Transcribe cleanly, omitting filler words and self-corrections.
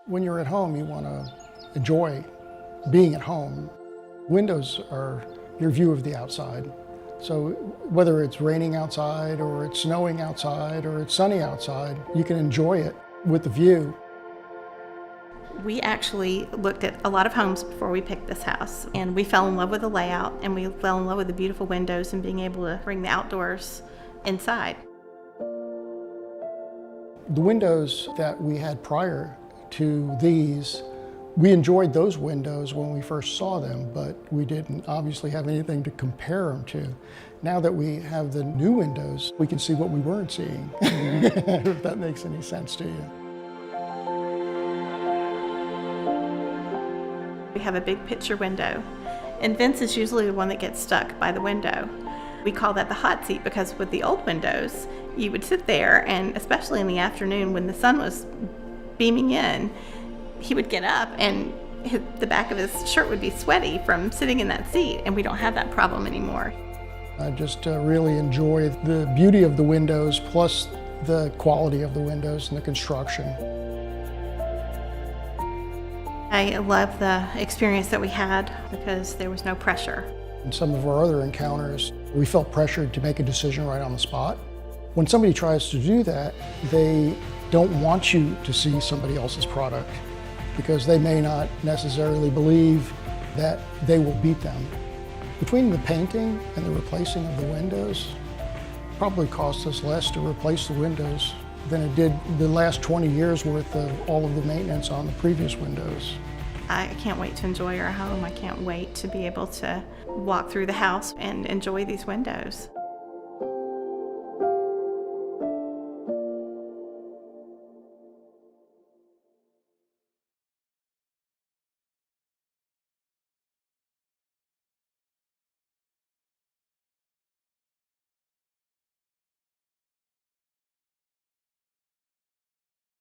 When you're at home, you want to enjoy being at home. Windows are your view of the outside. So whether it's raining outside or it's snowing outside or it's sunny outside, you can enjoy it with the view. We actually looked at a lot of homes before we picked this house, and we fell in love with the layout, and we fell in love with the beautiful windows and being able to bring the outdoors inside. The windows that we had prior to these, we enjoyed those windows when we first saw them, but we didn't obviously have anything to compare them to. Now that we have the new windows, we can see what we weren't seeing, if that makes any sense to you. We have a big picture window, and Vince is usually the one that gets stuck by the window. We call that the hot seat because with the old windows, you would sit there, and especially in the afternoon when the sun was beaming in, he would get up and the back of his shirt would be sweaty from sitting in that seat, and we don't have that problem anymore. I just really enjoy the beauty of the windows plus the quality of the windows and the construction. I love the experience that we had because there was no pressure. In some of our other encounters, we felt pressured to make a decision right on the spot. When somebody tries to do that, they don't want you to see somebody else's product because they may not necessarily believe that they will beat them. Between the painting and the replacing of the windows, probably cost us less to replace the windows than it did the last 20 years worth of all of the maintenance on the previous windows. I can't wait to enjoy our home. I can't wait to be able to walk through the house and enjoy these windows.